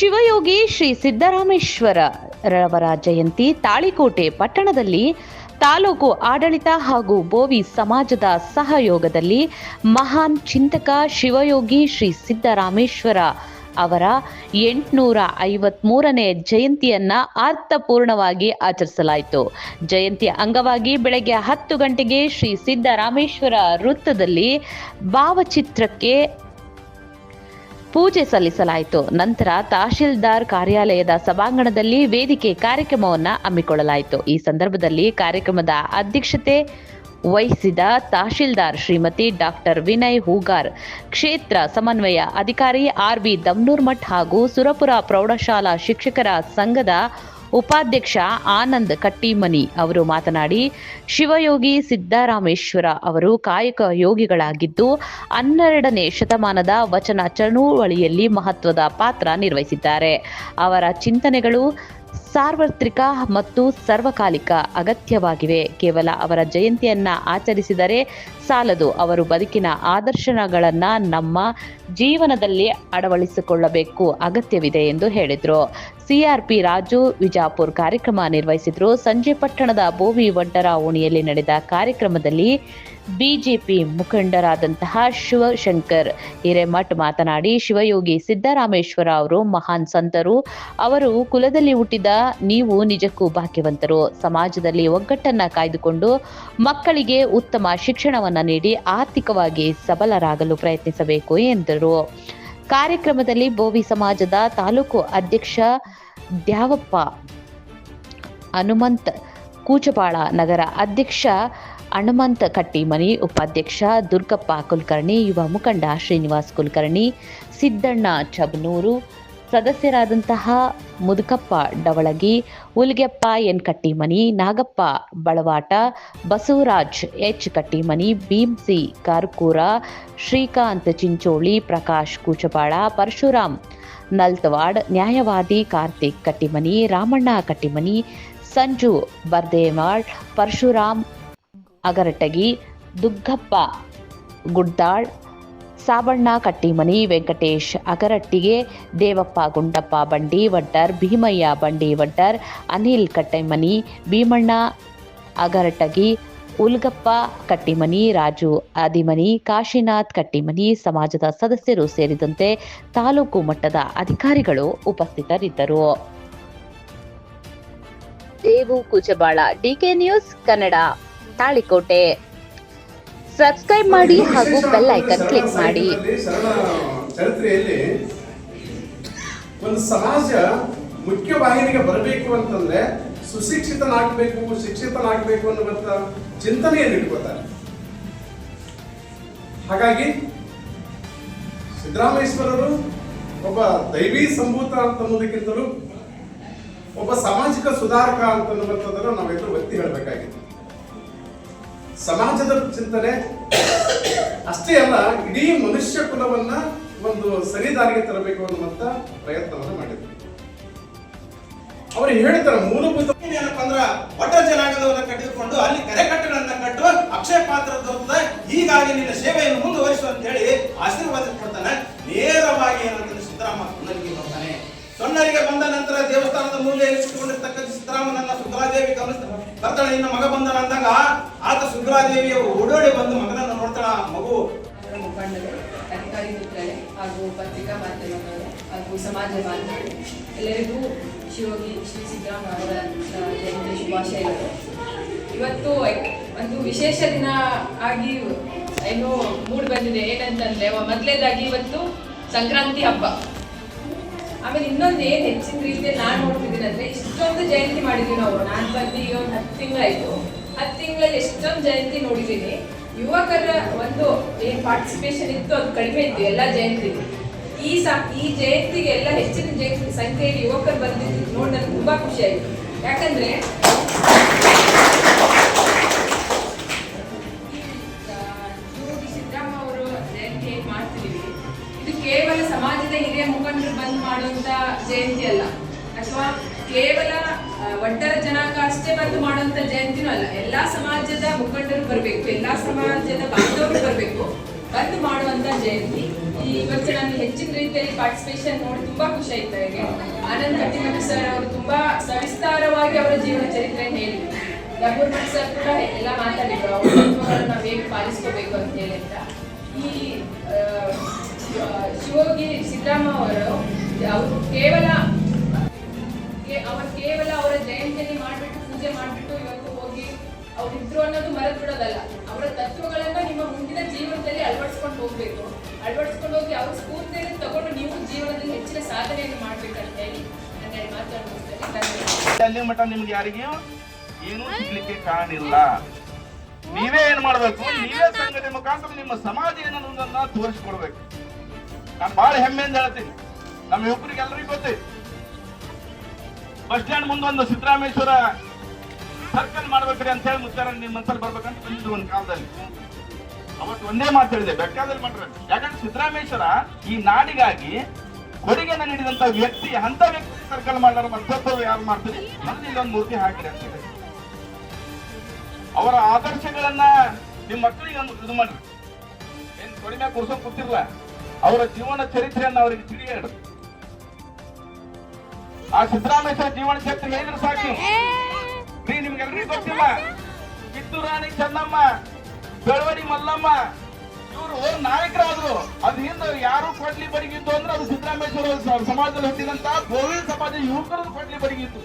ಶಿವಯೋಗಿ ಶ್ರೀ ಸಿದ್ದರಾಮೇಶ್ವರರವರ ಜಯಂತಿ ತಾಳಿಕೋಟೆ ಪಟ್ಟಣದಲ್ಲಿ ತಾಲೂಕು ಆಡಳಿತ ಹಾಗೂ ಬೋವಿ ಸಮಾಜದ ಸಹಯೋಗದಲ್ಲಿ ಮಹಾನ್ ಚಿಂತಕ ಶಿವಯೋಗಿ ಶ್ರೀ ಸಿದ್ದರಾಮೇಶ್ವರ ಅವರ 853ನೇ ಜಯಂತಿಯನ್ನ ಅರ್ಥಪೂರ್ಣವಾಗಿ ಆಚರಿಸಲಾಯಿತು. ಜಯಂತಿಯ ಅಂಗವಾಗಿ ಬೆಳಗ್ಗೆ 10 ಗಂಟೆಗೆ ಶ್ರೀ ಸಿದ್ದರಾಮೇಶ್ವರ ವೃತ್ತದಲ್ಲಿ ಭಾವಚಿತ್ರಕ್ಕೆ ಪೂಜೆ ಸಲ್ಲಿಸಲಾಯಿತು. ನಂತರ ತಹಶೀಲ್ದಾರ್ ಕಾರ್ಯಾಲಯದ ಸಭಾಂಗಣದಲ್ಲಿ ವೇದಿಕೆ ಕಾರ್ಯಕ್ರಮವನ್ನು ಹಮ್ಮಿಕೊಳ್ಳಲಾಯಿತು. ಈ ಸಂದರ್ಭದಲ್ಲಿ ಕಾರ್ಯಕ್ರಮದ ಅಧ್ಯಕ್ಷತೆ ವಹಿಸಿದ ತಹಶೀಲ್ದಾರ್ ಶ್ರೀಮತಿ ಡಾಕ್ಟರ್ ವಿನಯ್ ಹೂಗಾರ್, ಕ್ಷೇತ್ರ ಸಮನ್ವಯ ಅಧಿಕಾರಿ ಆರ್.ಬಿ. ದಮ್ನೂರ್ಮಠ್ ಹಾಗೂ ಸುರಪುರ ಪ್ರೌಢಶಾಲಾ ಶಿಕ್ಷಕರ ಸಂಘದ ಉಪಾಧ್ಯಕ್ಷ ಆನಂದ್ ಕಟ್ಟಿಮನಿ ಅವರು ಮಾತನಾಡಿ, ಶಿವಯೋಗಿ ಸಿದ್ದರಾಮೇಶ್ವರ ಅವರು ಕಾಯಕ ಯೋಗಿಗಳಾಗಿದ್ದು 12ನೇ ಶತಮಾನದ ವಚನ ಚಳುವಳಿಯಲ್ಲಿ ಮಹತ್ವದ ಪಾತ್ರ ನಿರ್ವಹಿಸಿದ್ದಾರೆ. ಅವರ ಚಿಂತನೆಗಳು ಸಾರ್ವತ್ರಿಕ ಮತ್ತು ಸರ್ವಕಾಲಿಕ ಅಗತ್ಯವಾಗಿವೆ. ಕೇವಲ ಅವರ ಜಯಂತಿಯನ್ನ ಆಚರಿಸಿದರೆ ಸಾಲದು, ಅವರು ಬದುಕಿನ ಆದರ್ಶಗಳನ್ನು ನಮ್ಮ ಜೀವನದಲ್ಲಿ ಅಳವಡಿಸಿಕೊಳ್ಳಬೇಕು ಅಗತ್ಯವಿದೆ ಎಂದು ಹೇಳಿದರು. ಸಿಆರ್ಪಿ ರಾಜು ವಿಜಾಪುರ್ ಕಾರ್ಯಕ್ರಮ ನಿರ್ವಹಿಸಿದರು. ಸಂಜೆ ಪಟ್ಟಣದ ಬೋವಿ ವಡ್ಡರ ಓಣಿಯಲ್ಲಿ ನಡೆದ ಕಾರ್ಯಕ್ರಮದಲ್ಲಿ ಬಿಜೆಪಿ ಮುಖಂಡರಾದಂತಹ ಶಿವಶಂಕರ್ ಹಿರೇಮಠ್ ಮಾತನಾಡಿ, ಶಿವಯೋಗಿ ಸಿದ್ದರಾಮೇಶ್ವರ ಅವರು ಮಹಾನ್ ಸಂತರು. ಅವರು ಕುಲದಲ್ಲಿ ಹುಟ್ಟಿದ ನೀವು ನಿಜಕ್ಕೂ ಭಾಗ್ಯವಂತರು. ಸಮಾಜದಲ್ಲಿ ಒಗ್ಗಟ್ಟನ್ನ ಕಾಯ್ದುಕೊಂಡು ಮಕ್ಕಳಿಗೆ ಉತ್ತಮ ಶಿಕ್ಷಣವನ್ನು ನೀಡಿ ಆರ್ಥಿಕವಾಗಿ ಸಬಲರಾಗಲು ಪ್ರಯತ್ನಿಸಬೇಕು ಎಂದರು. ಕಾರ್ಯಕ್ರಮದಲ್ಲಿ ಬೋವಿ ಸಮಾಜದ ತಾಲೂಕು ಅಧ್ಯಕ್ಷ ದ್ಯಾವಪ್ಪ ಹನುಮಂತ್, ಕೂಚಬಾಳ ನಗರ ಅಧ್ಯಕ್ಷ ಹನುಮಂತ ಕಟ್ಟಿಮನಿ, ಉಪಾಧ್ಯಕ್ಷ ದುರ್ಗಪ್ಪ ಕುಲಕರ್ಣಿ, ಯುವ ಮುಖಂಡ ಶ್ರೀನಿವಾಸ್ ಕುಲಕರ್ಣಿ, ಸಿದ್ದಣ್ಣ ಚಬನೂರು, ಸದಸ್ಯರಾದಂತಹ ಮುದುಕಪ್ಪ ಡವಳಗಿ, ಹುಲ್ಗೆಪ್ಪ ಎನ್ ಕಟ್ಟಿಮನಿ, ನಾಗಪ್ಪ ಬಳವಾಟ, ಬಸವರಾಜ್ ಎಚ್ ಕಟ್ಟಿಮನಿ, ಭೀಮ್ಸಿ ಕಾರ್ಕೂರ, ಶ್ರೀಕಾಂತ್ ಚಿಂಚೋಳಿ, ಪ್ರಕಾಶ್ ಕೂಚಬಾಳ, ಪರಶುರಾಮ್ ನಲ್ತವಾಡ್, ನ್ಯಾಯವಾದಿ ಕಾರ್ತಿಕ್ ಕಟ್ಟಿಮನಿ, ರಾಮಣ್ಣ ಕಟ್ಟಿಮನಿ, ಸಂಜು ಬರ್ದೇವಾಳ್, ಪರಶುರಾಮ್ ಅಗರಟಗಿ, ದುಗ್ಗಪ್ಪ ಗುಡ್ದಾಳ್, ಸಾಬಣ್ಣ ಕಟ್ಟಿಮನಿ, ವೆಂಕಟೇಶ್ ಅಗರಟ್ಟಿಗೆ, ದೇವಪ್ಪ ಗುಂಡಪ್ಪ ಬಂಡಿ ವಡ್ಡರ್, ಭೀಮಯ್ಯ ಬಂಡಿ ವಡ್ಡರ್, ಅನಿಲ್ ಕಟ್ಟಿಮನಿ, ಭೀಮಣ್ಣ ಅಗರಟಗಿ, ಉಲ್ಗಪ್ಪ ಕಟ್ಟಿಮನಿ, ರಾಜು ಆದಿಮನಿ, ಕಾಶಿನಾಥ್ ಕಟ್ಟಿಮನಿ, ಸಮಾಜದ ಸದಸ್ಯರು ಸೇರಿದಂತೆ ತಾಲೂಕು ಮಟ್ಟದ ಅಧಿಕಾರಿಗಳು ಉಪಸ್ಥಿತರಿದ್ದರು. Devu Kuchabal, DK news Kannada, Talikote. Subscribe ಮಾಡಿ ಹಾಗೂ ಬೆಲ್ ಐಕನ್ ಕ್ಲಿಕ್ ಮಾಡಿ. ಚರಿತ್ರೆಯಲ್ಲಿ ಒಂದು ಸಮಾಜ ಮುಖ್ಯವಾಹಿನಿಗೆ ಬರಬೇಕು ಅಂತಂದ್ರೆ ಸುಶಿಕ್ಷಿತನಾಗಬೇಕು, ಶಿಕ್ಷಿತನಾಗಬೇಕು ಅನ್ನುವಂಥ ಚಿಂತನೆಯನ್ನು ಇಟ್ಕೋತಾರೆ. ಹಾಗಾಗಿ ಸಿದ್ದರಾಮೇಶ್ವರರು ಒಬ್ಬ ದೈವಿ ಸಂಭೂತ ಅಂತನ್ನೋದಕ್ಕಿಂತಲೂ ಒಬ್ಬ ಸಾಮಾಜಿಕ ಸುಧಾರಕ ಅಂತನ್ನುವಂಥದ್ದನ್ನು ನಾವೆಲ್ಲರೂ ಒತ್ತಿ ಹೇಳಬೇಕಾಗಿದೆ. ಸಮಾಜದ ಚಿಂತನೆ ಅಷ್ಟೇ ಅಲ್ಲ, ಇಡೀ ಮನುಷ್ಯ ಕುಲವನ್ನ ಒಂದು ಸರಿದಾರಿಗೆ ತರಬೇಕು ಅನ್ನುವಂತ ಪ್ರಯತ್ನವನ್ನು ಮಾಡಿದ್ರು. ಅವರು ಹೇಳ್ತಾರೆ, ಮೂಲಭೂತ ಏನಪ್ಪ ಅಂದ್ರ ಒಟ್ಟ ಜನಾಂಗದವನ್ನ ಕಟ್ಟಿಕೊಂಡು ಅಲ್ಲಿ ಕರೆಕಟ್ಟುಗಳನ್ನ ಕಟ್ಟು ಅಕ್ಷಯ ಪಾತ್ರ ದೊರೆತದ, ಹೀಗಾಗಿ ನಿನ್ನ ಸೇವೆಯನ್ನು ಮುಂದುವರಿಸು ಅಂತ ಹೇಳಿ ಆಶೀರ್ವಾದ ಕೊಡ್ತಾನೆ. ನೇರವಾಗಿ ಏನಂತಂದ್ರೆ ಸಿದ್ದರಾಮ ಸೊನ್ನರಿಗೆ ಬರ್ತಾನೆ. ಸೊನ್ನರಿಗೆ ಬಂದ ನಂತರ ದೇವಸ್ಥಾನದ ಮೂಲೆ ಇರಿಸಿಕೊಂಡಿರ್ತಕ್ಕಂಥ ಸಿದ್ದರಾಮನನ್ನ ಸುಗ್ರಾದೇವಿ ಬರ್ತಾಳೆ. ಇನ್ನು ಮಗ ಬಂದನ ಅಂದಾಗ ಆತ ಸುಗ್ರಾದೇವಿಯ ಓಡೋಡಿ ಬಂದು ಮಗನನ್ನು ನೋಡ್ತಾಳ. ಮಗು ಮುಖಂಡರು, ಅಧಿಕಾರಿ ಮಿತ್ರರೇ ಹಾಗೂ ಪತ್ರಿಕಾ ಮಾಧ್ಯಮಗಳು ಹಾಗೂ ಸಮಾಜ ಬಾಂಧವರು ಎಲ್ಲರಿಗೂ ಶಿವಯೋಗಿ ಶ್ರೀ ಸಿದ್ದರಾಮ ಅವರ ಜಯಂತಿ ಶುಭಾಶಯಗಳು. ಇವತ್ತು ಒಂದು ವಿಶೇಷ ದಿನ ಆಗಿ ಏನೋ ಮೂಡ್ ಬಂದಿದೆ. ಏನಂತಂದ್ರೆ ಮೊದಲೇದಾಗಿ ಇವತ್ತು ಸಂಕ್ರಾಂತಿ ಹಬ್ಬ. ಆಮೇಲೆ ಇನ್ನೊಂದು ಏನು ಹೆಚ್ಚಿನ ರೀತಿಯಲ್ಲಿ ನಾನು ನೋಡ್ತಿದ್ದೀನಿ ಅಂದ್ರೆ, ಇಷ್ಟೊಂದು ಜಯಂತಿ ಮಾಡಿದ್ವಿ ನಾವು. ನಾನು ಬಂದು ಈಗ ಒಂದು 10 ತಿಂಗಳಾಯ್ತು. 10 ತಿಂಗಳಲ್ಲಿ ಎಷ್ಟೊಂದು ಜಯಂತಿ ನೋಡಿದ್ದೀನಿ. ಯುವಕರ ಒಂದು ಏನು ಪಾರ್ಟಿಸಿಪೇಷನ್ ಇತ್ತು ಅದು ಕಡಿಮೆ ಇತ್ತು ಎಲ್ಲ ಜಯಂತಿಗೆ. ಈ ಜಯಂತಿಗೆ ಎಲ್ಲ ಹೆಚ್ಚಿನ ಸಂಖ್ಯೆಯಲ್ಲಿ ಯುವಕರು ಬಂದಿದ್ದು ನೋಡಿ ನನಗೆ ತುಂಬಾ ಖುಷಿ ಆಯಿತು. ಯಾಕಂದ್ರೆ ಶಿವಯೋಗಿ ಸಿದ್ದರಾಮ ಅವರು ಜಯಂತಿ ಹೇಗೆ ಮಾಡ್ತಿದ್ದೀವಿ, ಇದು ಕೇವಲ ಸಮಾಜದ ಹಿರಿಯ ಮುಖಂಡರು ಬಂದು ಮಾಡುವಂತ ಜಯಂತಿ ಅಲ್ಲ, ಅಥವಾ ಕೇವಲ ಒಡ್ಡರ ಜನಾಂಗ ಅಷ್ಟೇ ಬಂದು ಮಾಡುವಂತ ಜಯಂತಿನೂ ಅಲ್ಲ. ಎಲ್ಲಾ ಸಮಾಜದ ಮುಖಂಡರು ಬರಬೇಕು, ಎಲ್ಲಾ ಸಮಾಜದ ಬಾಂಧವರು ಬರಬೇಕು, ಬಂದು ಮಾಡುವಂತ ಜಯಂತಿ. ಇವತ್ತು ನಾನು ಹೆಚ್ಚಿನ ರೀತಿಯಲ್ಲಿ ಪಾರ್ಟಿಸಿಪೇಷನ್ ನೋಡಿ ತುಂಬಾ ಖುಷಿ ಆಯ್ತು ನನಗೆ. ಆನಂದ್ ಕಟ್ಟಿಮಠ ಸರ್ ಅವರು ತುಂಬಾ ಸವಿಸ್ತಾರವಾಗಿ ಅವರ ಜೀವನ ಚರಿತ್ರೆಯನ್ನು ಹೇಳಿದ್ರು. ರಘುವರ್ಮಠ ಸರ್ ಕೂಡ ಎಲ್ಲ ಮಾತಾಡಿದ್ರು ಅವರ ತತ್ವಗಳನ್ನು ನಾವು ಹೇಗೆ ಪಾಲಿಸ್ಕೋಬೇಕು ಅಂತ ಹೇಳಿ ಅಂತ. ಈ ಶಿವಯೋಗಿ ಸಿದ್ದರಾಮ ಅವರು ಕೇವಲ ಅವರ ಜಯಂತಿಯಲ್ಲಿ ಮಾಡಿಬಿಟ್ಟು ಪೂಜೆ ಮಾಡಿಬಿಟ್ಟು ಇವತ್ತು ಹೋಗಿ ಅವರಿದ್ರು ಅನ್ನೋದು ಮರೆತು ಬಿಡೋದಲ್ಲ. ಅವರ ತತ್ವಗಳನ್ನ ನಿಮ್ಮ ಮುಂದಿನ ಜೀವನದಲ್ಲಿ ಅಳವಡಿಸ್ಕೊಂಡು ಹೋಗ್ಬೇಕು. ಅಳವಡಿಸ್ಕೊಂಡು ಹೋಗಿ ಅವ್ರ ಸ್ಫೂರ್ತಿಯನ್ನು ತಗೊಂಡು ನೀವು ಜೀವನದಲ್ಲಿ ಹೆಚ್ಚಿನ ಸಾಧನೆಯನ್ನು ಮಾಡ್ಬೇಕಂತ ಹೇಳಿ ನನ್ನ ಮಾತಾಡ್ತಾರೆ. ಅಲ್ಲಿ ಮಟ್ಟ ನಿಮ್ಗೆ ಯಾರಿಗೂ ಏನೂ ಸಿಗ್ಲಿಕ್ಕೆ ಕಾರಣಿಲ್ಲ. ನೀವೇ ಏನ್ ಮಾಡ್ಬೇಕು, ನೀವೇ ಸಂಘಟನೆ ಮುಖಾಂತರ ನಿಮ್ಮ ಸಮಾಜ ಏನನ್ನೋದನ್ನ ತೋರಿಸ್ಕೊಡ್ಬೇಕು. ನಾನು ಬಹಳ ಹೆಮ್ಮೆಯಿಂದ ಹೇಳ್ತೀನಿ, ನಮ್ಮ ಯುವಕರಿಗೆ ಎಲ್ಲರಿಗೂ ಗೊತ್ತೈತಿ, ಬಸ್ ಸ್ಟ್ಯಾಂಡ್ ಮುಂದೊಂದು ಸಿದ್ದರಾಮೇಶ್ವರ ಸರ್ಕಲ್ ಮಾಡ್ಬೇಕ್ರಿ ಅಂತ ಹೇಳಿ ಮುಚ್ಚಾರ ನಿಮ್ಮ ಮನಸ್ಸಲ್ಲಿ ಬರ್ಬೇಕಂತ ಬಂದಿದ್ರು ಒಂದು ಕಾಲದಲ್ಲಿ. ಅವತ್ತು ಒಂದೇ ಮಾತು ಹೇಳಿದೆ, ಬೇಕಾದಲ್ಲಿ ಮಾಡ್ರಿ. ಯಾಕಂದ್ರೆ ಸಿದ್ದರಾಮೇಶ್ವರ ಈ ನಾಡಿಗಾಗಿ ಕೊಡುಗೆಯನ್ನು ನೀಡಿದಂತ ವ್ಯಕ್ತಿ, ಅಂತ ವ್ಯಕ್ತಿ ಸರ್ಕಲ್ ಮಾಡಾರ ಮತ್ತೊಬ್ಬರು ಯಾರು ಮಾಡ್ತೀರಿ ಮೊದಲು ಇಲ್ಲೊಂದು ಮೂರ್ತಿ ಹಾಕಿರಿ ಅಂತ ಹೇಳಿ ಅವರ ಆದರ್ಶಗಳನ್ನ ನಿಮ್ಮ ಮಕ್ಕಳಿಗೆ ಇದು ಮಾಡ್ರಿ. ಏನ್ ಕಡಿಮೆ ಕೂರ್ಸೋಕ್ ಕೂತಿರ್ಲ, ಅವರ ಜೀವನ ಚರಿತ್ರೆಯನ್ನ ಅವರಿಗೆ ತಿಳಿ ಹೇಳ್ರಿ. ಆ ಸಿದ್ದರಾಮೇಶ್ವರ ಜೀವನ ಚರಿತ್ರೆ ಹೇಳಿದ್ರೆ ಸಾಕು. ನಿಮ್ಗೆಲ್ರಿಗೂ ಗೊತ್ತಿಲ್ಲ, ಕಿತ್ತೂರು ರಾಣಿ ಚೆನ್ನಮ್ಮ, ಬೆಳವಡಿ ಮಲ್ಲಮ್ಮ ಇವರು ನಾಯಕರಾದ್ರು. ಅದ್ ಹಿಂದೆ ಯಾರು ಕೊಡ್ಲಿ ಬರಿಗಿತ್ತು ಅಂದ್ರೆ ಅದು ಸಿದ್ದರಾಮೇಶ್ವರ ಸಮಾಜದಲ್ಲಿ ಹುಟ್ಟಿದಂತ ಗೋವಿಂದ ಸಮಾಜ ಯುವಕರದ್ದು ಕೊಡ್ಲಿ ಬರಿಗಿತ್ತು.